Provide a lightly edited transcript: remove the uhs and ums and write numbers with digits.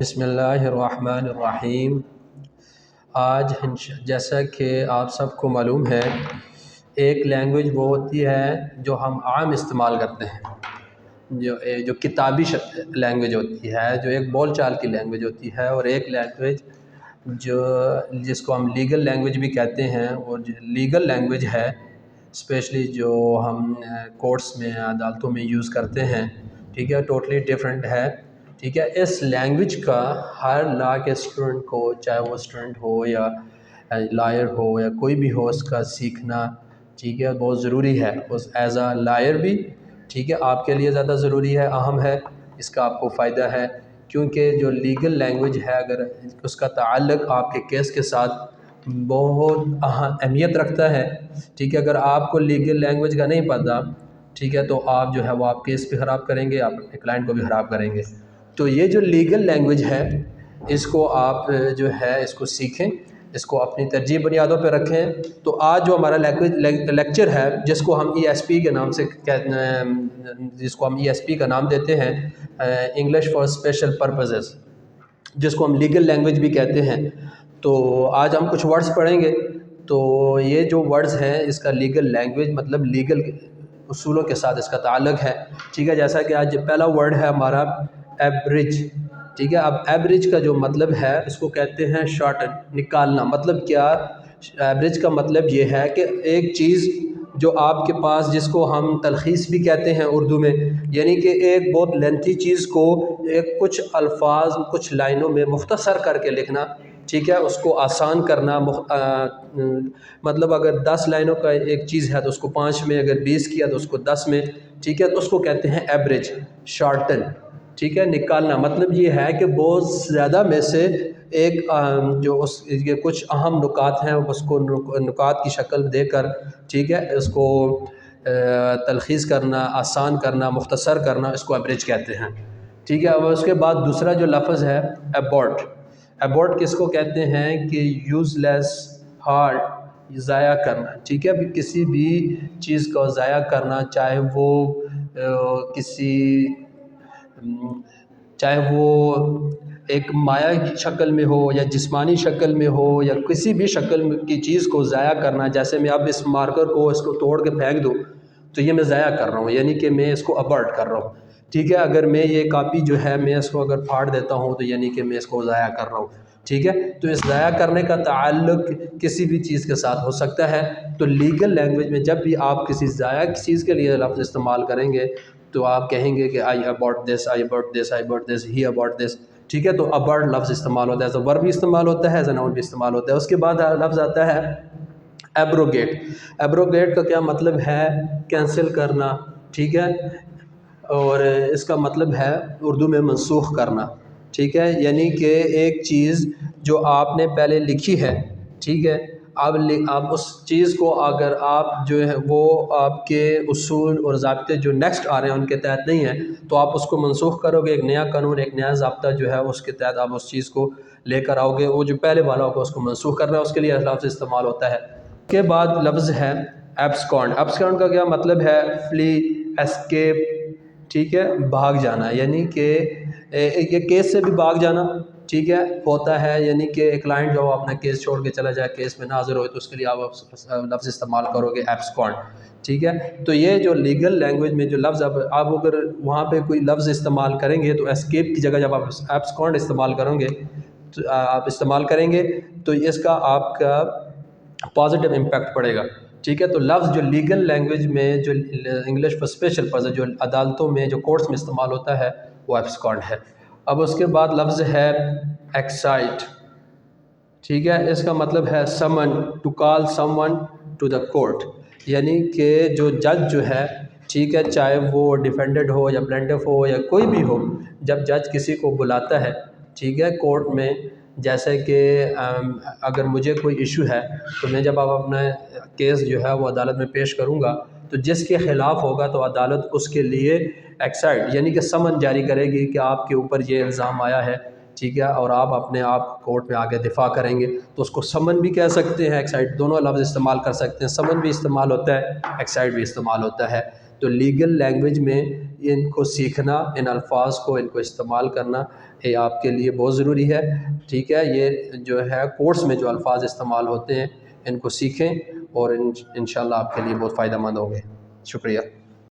بسم اللہ الرحمن الرحیم۔ آج جیسا کہ آپ سب کو معلوم ہے، ایک لینگویج وہ ہوتی ہے جو ہم عام استعمال کرتے ہیں، جو کتابی لینگویج ہوتی ہے، جو ایک بول چال کی لینگویج ہوتی ہے، اور ایک لینگویج جس کو ہم لیگل لینگویج بھی کہتے ہیں، اور لیگل لینگویج ہے اسپیشلی جو ہم کورٹس میں عدالتوں میں یوز کرتے ہیں، ٹھیک ہے، ٹوٹلی ڈیفرنٹ ہے، ٹھیک ہے۔ اس لینگویج کا ہر لا کے اسٹوڈنٹ کو، چاہے وہ اسٹوڈنٹ ہو یا لائر ہو یا کوئی بھی ہو، اس کا سیکھنا، ٹھیک ہے، بہت ضروری ہے۔ اس ایز اے لائر بھی، ٹھیک ہے، آپ کے لیے زیادہ ضروری ہے، اہم ہے، اس کا آپ کو فائدہ ہے، کیونکہ جو لیگل لینگویج ہے اگر اس کا تعلق آپ کے کیس کے ساتھ بہت اہمیت رکھتا ہے، ٹھیک ہے۔ اگر آپ کو لیگل لینگویج کا نہیں پتہ، ٹھیک ہے، تو آپ جو ہے وہ آپ کیس بھی خراب کریں گے، آپ اپنے کلائنٹ کو بھی خراب کریں گے۔ تو یہ جو لیگل لینگویج ہے، اس کو آپ جو ہے اس کو سیکھیں، اس کو اپنی ترجیح بنیادوں پہ رکھیں۔ تو آج جو ہمارا لیکچر ہے، جس کو ہم ESP کے نام سے کا نام دیتے ہیں، انگلش فار اسپیشل پرپزز، جس کو ہم لیگل لینگویج بھی کہتے ہیں۔ تو آج ہم کچھ ورڈز پڑھیں گے۔ تو یہ جو ورڈز ہیں، اس کا لیگل لینگویج مطلب لیگل اصولوں کے ساتھ اس کا تعلق ہے، ٹھیک ہے۔ جیسا کہ آج پہلا ورڈ ہے ہمارا ایوریج، ٹھیک ہے۔ اب ایوریج کا جو مطلب ہے، اس کو کہتے ہیں شارٹن، نکالنا۔ مطلب کیا؟ ایوریج کا مطلب یہ ہے کہ ایک چیز جو آپ کے پاس، جس کو ہم تلخیص بھی کہتے ہیں اردو میں، یعنی کہ ایک بہت لینتھی چیز کو ایک کچھ الفاظ، کچھ لائنوں میں مختصر کر کے لکھنا، ٹھیک ہے، اس کو آسان کرنا۔ مطلب اگر 10 لائنوں کا ایک چیز ہے تو اس کو 5 میں، اگر 20 کیا تو اس کو 10 میں، ٹھیک ہے۔ تو اس کو کہتے ہیں ایوریج، شارٹن، ٹھیک ہے، نکالنا۔ مطلب یہ ہے کہ بہت زیادہ میں سے ایک جو اس کے کچھ اہم نکات ہیں، اس کو نکات کی شکل دے کر، ٹھیک ہے، اس کو تلخیص کرنا، آسان کرنا، مختصر کرنا، اس کو ایوریج کہتے ہیں، ٹھیک ہے۔ اب اس کے بعد دوسرا جو لفظ ہے ایبورٹ۔ ایبورٹ کس کو کہتے ہیں؟ کہ یوز لیس، ہارٹ، ضائع کرنا، ٹھیک ہے۔ کسی بھی چیز کو ضائع کرنا، چاہے وہ ایک مایع کی شکل میں ہو یا جسمانی شکل میں ہو یا کسی بھی شکل کی چیز کو ضائع کرنا۔ جیسے میں اب اس مارکر کو، اس کو توڑ کے پھینک دوں تو یہ میں ضائع کر رہا ہوں، یعنی کہ میں اس کو ابرٹ کر رہا ہوں، ٹھیک ہے۔ اگر میں یہ کاپی جو ہے، میں اس کو اگر پھاڑ دیتا ہوں تو یعنی کہ میں اس کو ضائع کر رہا ہوں، ٹھیک ہے۔ تو اس ضائع کرنے کا تعلق کسی بھی چیز کے ساتھ ہو سکتا ہے۔ تو لیگل لینگویج میں جب بھی آپ کسی ضائع چیز کے لیے لفظ استعمال کریں گے تو آپ کہیں گے کہ I about this, I about this, I about this, he about this, ٹھیک ہے۔ تو اباؤٹ لفظ استعمال ہوتا ہے، ایز اے ورب بھی استعمال ہوتا ہے، ایز اے ناؤن بھی استعمال ہوتا ہے۔ اس کے بعد لفظ آتا ہے ایبروگیٹ۔ ایبروگیٹ کا کیا مطلب ہے؟ کینسل کرنا، ٹھیک ہے، اور اس کا مطلب ہے اردو میں منسوخ کرنا، ٹھیک ہے۔ یعنی کہ ایک چیز جو آپ نے پہلے لکھی ہے، ٹھیک ہے، اب اس چیز کو اگر آپ جو ہے وہ آپ کے اصول اور ضابطے جو نیکسٹ آ رہے ہیں ان کے تحت نہیں ہیں، تو آپ اس کو منسوخ کرو گے۔ ایک نیا قانون، ایک نیا ضابطہ جو ہے اس کے تحت آپ اس چیز کو لے کر آؤ گے۔ وہ جو پہلے والا ہوگا اس کو منسوخ کرنا ہے، اس کے لیے لفظ استعمال ہوتا ہے۔ اس کے بعد لفظ ہے ایبسکونڈ۔ ایبسکونڈ کا کیا مطلب ہے؟ فلی، اسکیپ، ٹھیک ہے، بھاگ جانا، یعنی کہ یہ کیس سے بھی بھاگ جانا، ٹھیک ہے، ہوتا ہے۔ یعنی کہ ایک کلائنٹ جو اپنا کیس چھوڑ کے چلا جائے، کیس میں نہ حاضر ہوئے، تو اس کے لیے آپ لفظ استعمال کرو گے ایبسکونڈ، ٹھیک ہے۔ تو یہ جو لیگل لینگویج میں جو لفظ آپ اگر وہاں پہ کوئی لفظ استعمال کریں گے تو اسکیپ کی جگہ جب آپ ایبسکونڈ استعمال کریں گے تو اس کا آپ کا پازیٹیو امپیکٹ پڑے گا، ٹھیک ہے۔ تو لفظ جو لیگل لینگویج میں، جو انگلش فار اسپیشل پرپز، جو عدالتوں میں، جو کورٹس میں استعمال ہوتا ہے، وہ ایبسکونڈ ہے۔ اب اس کے بعد لفظ ہے ایکسائٹ، ٹھیک ہے۔ اس کا مطلب ہے summon, to call someone to the court, یعنی کہ جو جج جو ہے، ٹھیک ہے، چاہے وہ ڈیفینڈڈ ہو یا پلینٹف ہو یا کوئی بھی ہو، جب جج کسی کو بلاتا ہے، ٹھیک ہے، کورٹ میں، جیسے کہ اگر مجھے کوئی ایشو ہے تو میں جب اپنا کیس جو ہے وہ عدالت میں پیش کروں گا تو جس کے خلاف ہوگا تو عدالت اس کے لیے ایکسائٹ، یعنی کہ سمن جاری کرے گی کہ آپ کے اوپر یہ الزام آیا ہے، ٹھیک ہے، اور آپ اپنے آپ کورٹ میں آگے دفاع کریں گے، تو اس کو سمن بھی کہہ سکتے ہیں، ایکسائٹ، دونوں لفظ استعمال کر سکتے ہیں۔ سمن بھی استعمال ہوتا ہے، ایکسائٹ بھی استعمال ہوتا ہے۔ تو لیگل لینگویج میں ان کو سیکھنا، ان الفاظ کو، ان کو استعمال کرنا یہ آپ کے لیے بہت ضروری ہے، ٹھیک ہے۔ یہ جو ہے کورس میں جو الفاظ استعمال ہوتے ہیں ان کو سیکھیں، اور انشاءاللہ آپ کے لیے بہت فائدہ مند ہوں گے۔ شکریہ۔